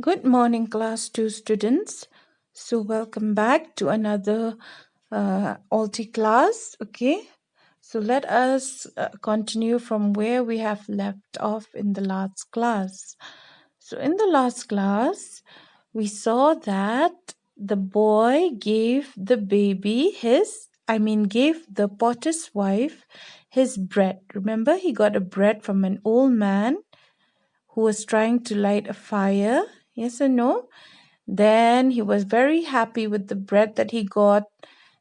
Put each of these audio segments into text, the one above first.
Good morning, class 2 students. So, welcome back to another Alti class. Okay, so let us continue from where we have left off in the last class. So, in the last class, we saw that the boy gave the baby gave the potter's wife his bread. Remember, he got a bread from an old man who was trying to light a fire. Yes or no? Then he was very happy with the bread that he got.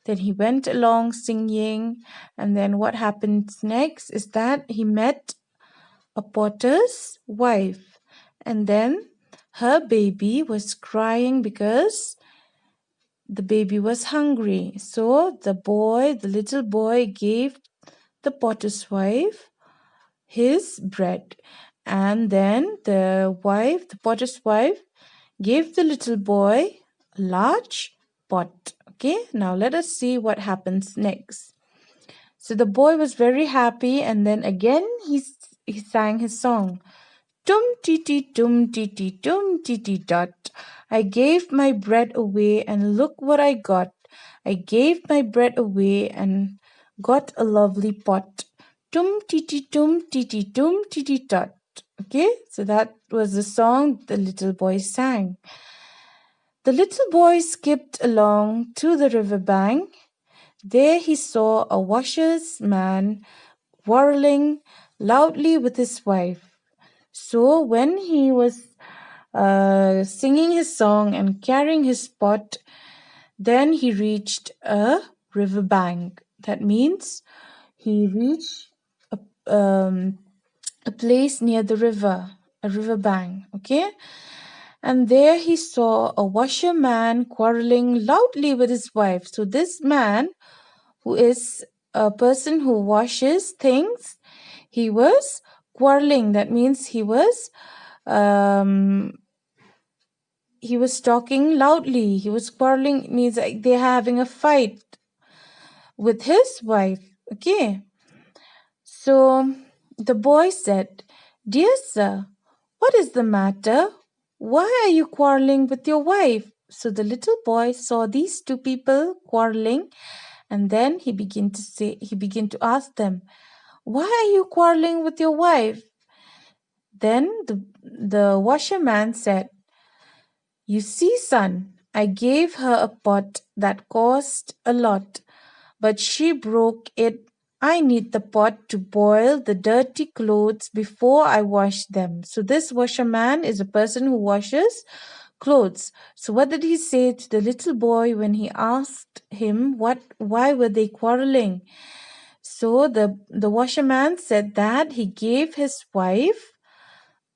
Then he went along singing. And then what happens next is that he met a potter's wife. And then her baby was crying because the baby was hungry. So the little boy, gave the potter's wife his bread. And then the potter's wife, gave the little boy a large pot. Okay, now let us see what happens next. So the boy was very happy, and then again he sang his song. Tum titi tum titi dot. I gave my bread away, and look what I got. I gave my bread away and got a lovely pot. Tum titi tum titi dot. Okay, so that was the song the little boy sang. The little boy skipped along to the river bank. There he saw a washer's man quarreling loudly with his wife. So when he was singing his song and carrying his pot, then he reached a river bank. That means he reached a place near the river, a river bank. Okay. And there he saw a washerman quarreling loudly with his wife. So this man, who is a person who washes things, he was quarreling. That means um, he was talking loudly. He was quarreling. It means like they're having a fight with his wife. Okay. So the boy said, "Dear sir, what is the matter? Why are you quarreling with your wife?" So the little boy saw these two people quarreling, and then he began to ask them, "Why are you quarreling with your wife?" Then the washerman said, "You see, son, I gave her a pot that cost a lot, but she broke it. I need the pot to boil the dirty clothes before I wash them." So this washerman is a person who washes clothes. So what did he say to the little boy when he asked him why were they quarreling? So the washerman said that he gave his wife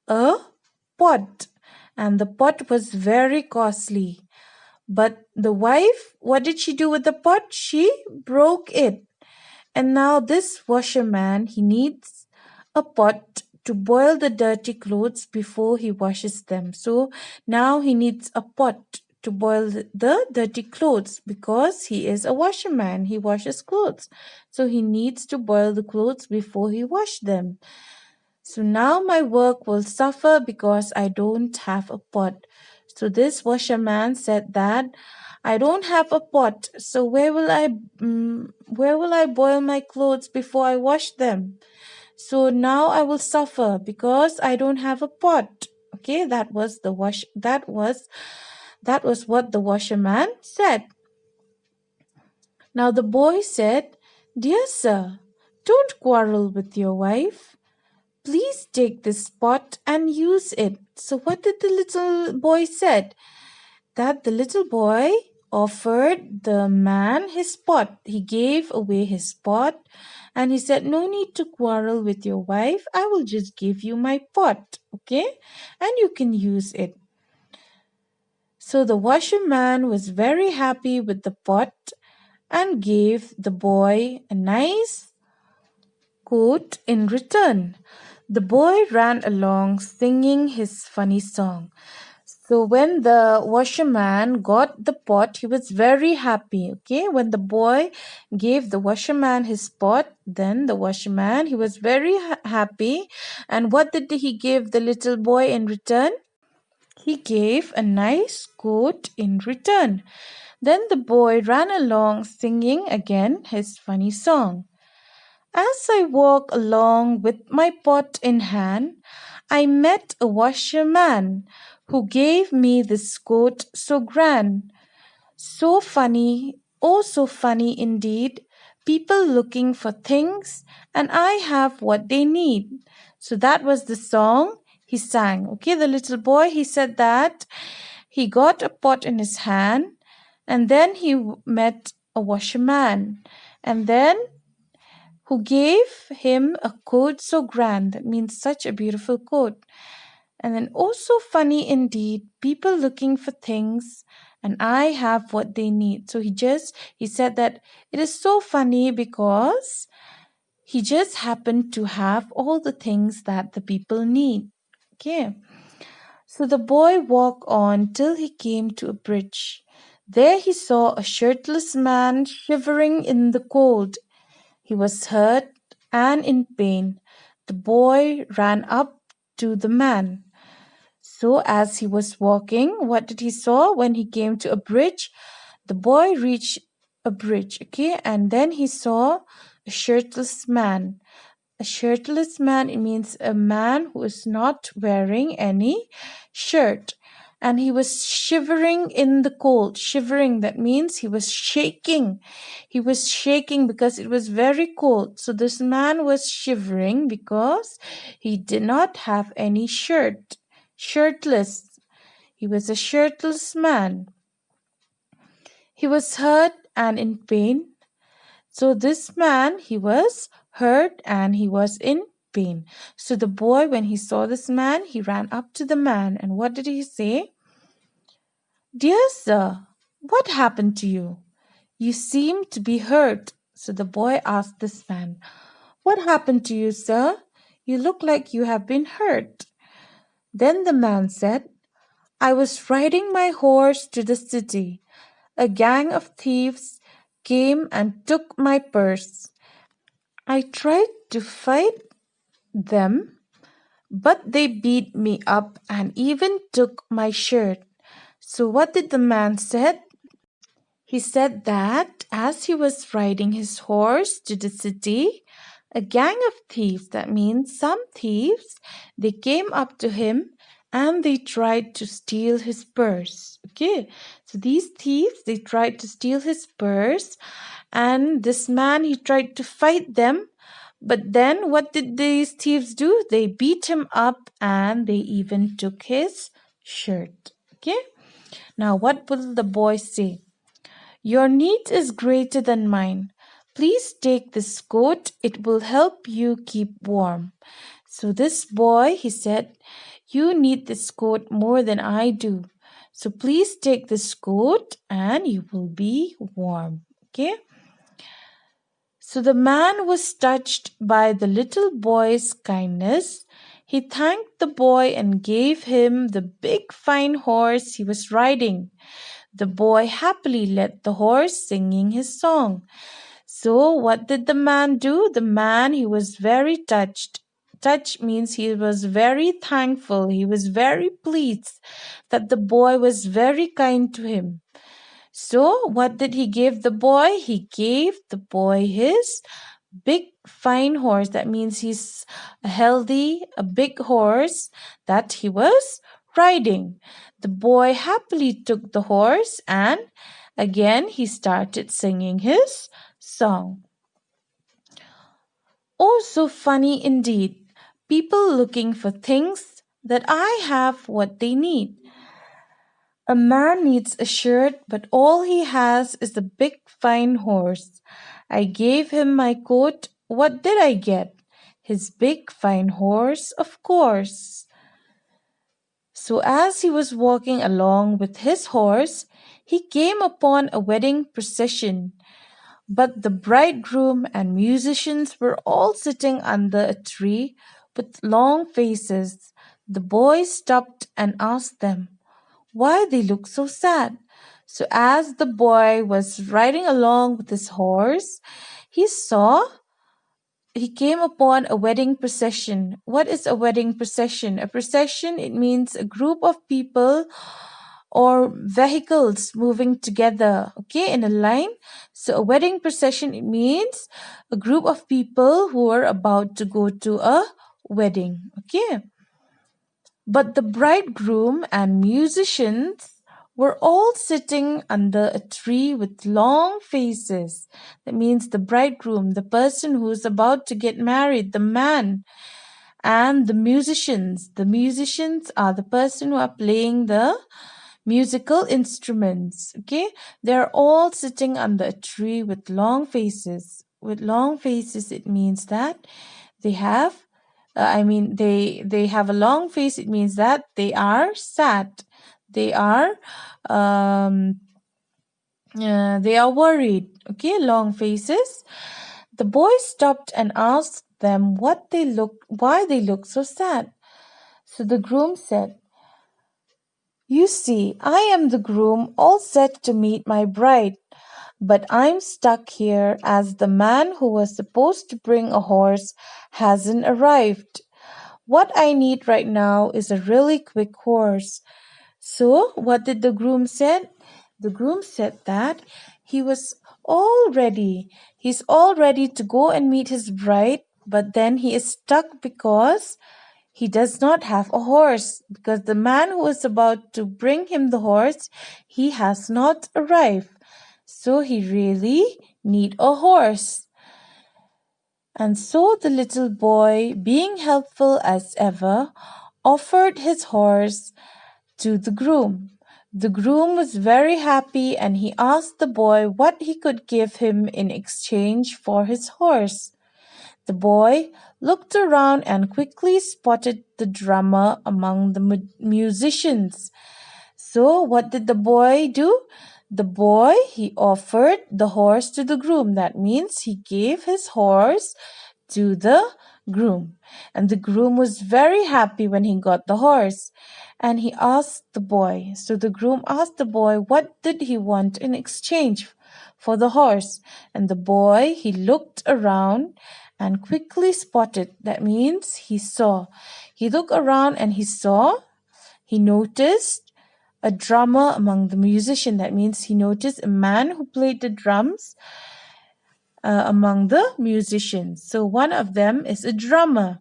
a pot, and the pot was very costly. But the wife, what did she do with the pot? She broke it. And now this washerman, he needs a pot to boil the dirty clothes before he washes them. So now he needs a pot to boil the dirty clothes because he is a washerman. He washes clothes. So he needs to boil the clothes before he wash them. So now my work will suffer because I don't have a pot. So this washerman said that I don't have a pot. So where will I boil my clothes before I wash them? So now I will suffer because I don't have a pot. Okay, that was what the washerman said. Now the boy said, "Dear sir, don't quarrel with your wife. Please take this pot and use it." So what did the little boy said? That the little boy offered the man his pot. He gave away his pot and he said, "No need to quarrel with your wife. I will just give you my pot, okay? And you can use it." So the washerman was very happy with the pot and gave the boy a nice coat in return. The boy ran along singing his funny song. So when the washerman got the pot, he was very happy. Okay, when the boy gave the washerman his pot, then the washerman, he was very happy. And what did he give the little boy in return? He gave a nice coat in return. Then the boy ran along singing again his funny song. As I walk along with my pot in hand, I met a washerman who gave me this coat so grand. So funny, oh, so funny indeed. People looking for things, and I have what they need. So that was the song he sang. Okay, the little boy, he said that he got a pot in his hand, and then he met a washerman, and then who gave him a coat so grand. That means such a beautiful coat. And then also funny indeed, people looking for things and I have what they need. So he said that it is so funny because he just happened to have all the things that the people need. Okay. So the boy walked on till he came to a bridge. There he saw a shirtless man shivering in the cold. He was hurt and in pain. The boy ran up to the man. So as he was walking, what did he saw when he came to a bridge? The boy reached a bridge, okay, and then he saw a shirtless man. A shirtless man, it means a man who is not wearing any shirt. And he was shivering in the cold. Shivering, that means he was shaking. He was shaking because it was very cold. So this man was shivering because he did not have any shirt. Shirtless. He was a shirtless man. He was hurt and in pain. So this man, he was hurt and he was in pain. So the boy, when he saw this man, he ran up to the man. And what did he say? Dear sir, what happened to you? You seem to be hurt. So the boy asked this man, what happened to you, sir? You look like you have been hurt. Then the man said, I was riding my horse to the city. A gang of thieves came and took my purse. I tried to fight them, but they beat me up and even took my shirt. So what did the man said? He said that as he was riding his horse to the city, a gang of thieves, that means some thieves, they came up to him and they tried to steal his purse. Okay, so these thieves, they tried to steal his purse, and this man, he tried to fight them. But then what did these thieves do? They beat him up and they even took his shirt. Okay, now what will the boy say? Your need is greater than mine. Please take this coat, it will help you keep warm. So this boy, he said, you need this coat more than I do. So please take this coat and you will be warm. Okay. So the man was touched by the little boy's kindness. He thanked the boy and gave him the big fine horse he was riding. The boy happily led the horse, singing his song. So what did the man do? The man, he was very touched. Touch means he was very thankful. He was very pleased that the boy was very kind to him. So what did he give the boy? He gave the boy his big fine horse. That means he's a big horse that he was riding. The boy happily took the horse and again he started singing his song. Oh, so funny indeed. People looking for things that I have what they need. A man needs a shirt, but all he has is a big fine horse. I gave him my coat. What did I get? His big fine horse, of course. So as he was walking along with his horse, he came upon a wedding procession. But the bridegroom and musicians were all sitting under a tree with long faces. The boy stopped and asked them why they look so sad. So as the boy was riding along with his horse, he saw he came upon a wedding procession. What is a wedding procession? A procession, it means a group of people or vehicles moving together, okay, in a line. So a wedding procession, it means a group of people who are about to go to a wedding, okay. But the bridegroom and musicians were all sitting under a tree with long faces. That means the bridegroom, the person who is about to get married, the man, and the musicians. The musicians are the person who are playing the musical instruments. Okay, they're all sitting under a tree with long faces. With long faces, it means that they have they have a long face. It means that they are sad, they are worried. Okay, long faces. The boy stopped and asked them why they look so sad. So the groom said, "You see, I am the groom all set to meet my bride, but I'm stuck here as the man who was supposed to bring a horse hasn't arrived. What I need right now is a really quick horse." So, what did the groom said? The groom said that he was all ready. He's all ready to go and meet his bride, but then he is stuck because he does not have a horse, because the man who is about to bring him the horse, he has not arrived. So he really need a horse. And so the little boy, being helpful as ever, offered his horse to the groom. The groom was very happy and he asked the boy what he could give him in exchange for his horse. The boy looked around and quickly spotted the drummer among the musicians. So, what did the boy do? The boy, he offered the horse to the groom. That means he gave his horse to the groom. And the groom was very happy when he got the horse. And he asked the boy. So the groom asked the boy what did he want in exchange for the horse. And the boy, he looked around and quickly spotted. That means he saw. He looked around and he noticed a drummer among the musicians. That means he noticed a man who played the drums among the musicians. So one of them is a drummer.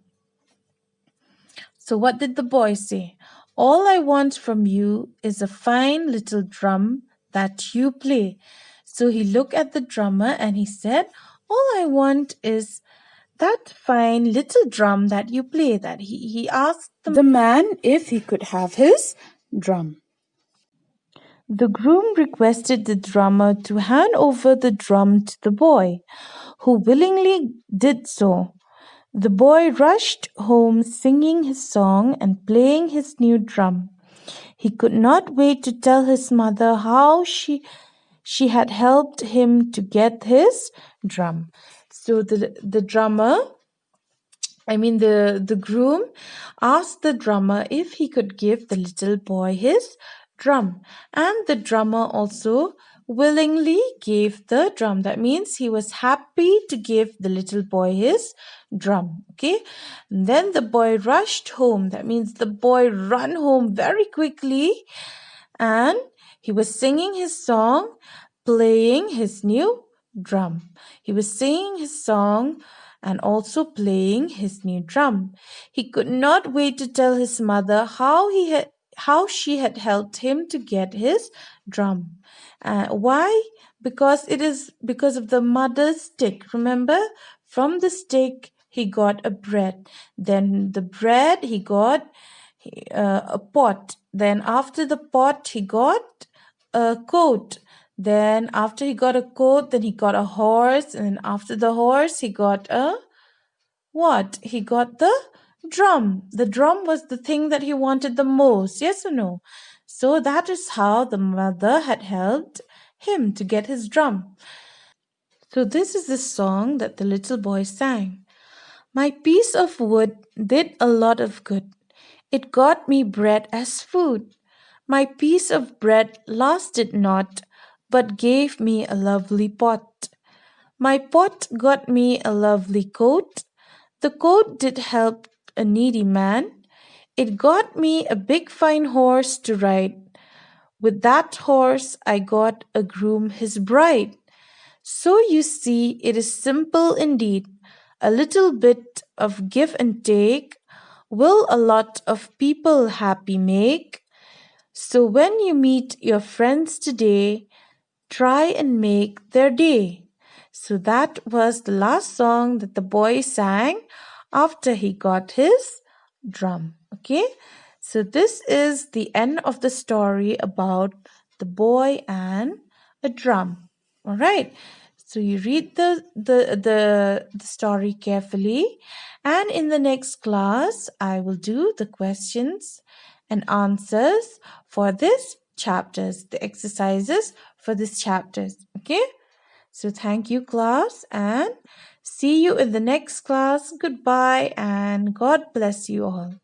So what did the boy say? "All I want from you is a fine little drum that you play." So he looked at the drummer and he said, "All I want is that fine little drum that you play." That he asked the man if he could have his drum. The groom requested the drummer to hand over the drum to the boy, who willingly did so. The boy rushed home singing his song and playing his new drum. He could not wait to tell his mother how she had helped him to get his drum. So the drummer, the groom asked the drummer if he could give the little boy his drum. And the drummer also willingly gave the drum. That means he was happy to give the little boy his drum. Okay. And then the boy rushed home. That means the boy ran home very quickly and he was singing his song, playing his new drum. He was singing his song and also playing his new drum. He could not wait to tell his mother how she had helped him to get his drum. Why? Because it is because of the mother's stick. Remember, from the stick he got a bread. Then the bread he got a pot. Then after the pot he got a coat. Then after he got a coat, then he got a horse. And after the horse he got a what? He got the drum. The drum was the thing that he wanted the most. Yes or no? So that is how the mother had helped him to get his drum. So this is the song that the little boy sang. "My piece of wood did a lot of good. It got me bread as food. My piece of bread lasted not, but gave me a lovely pot. My pot got me a lovely coat. The coat did help a needy man. It got me a big fine horse to ride. With that horse I got a groom his bride. So you see, it is simple indeed. A little bit of give and take will a lot of people happy make. So when you meet your friends today, try and make their day. So that was the last song that the boy sang after he got his drum. Okay, so this is the end of the story about the boy and a drum. All right. So you read the story carefully, and in the next class, I will do the questions and answers for this chapters, the exercises for this chapters. Okay. So thank you, class, and see you in the next class. Goodbye, and God bless you all.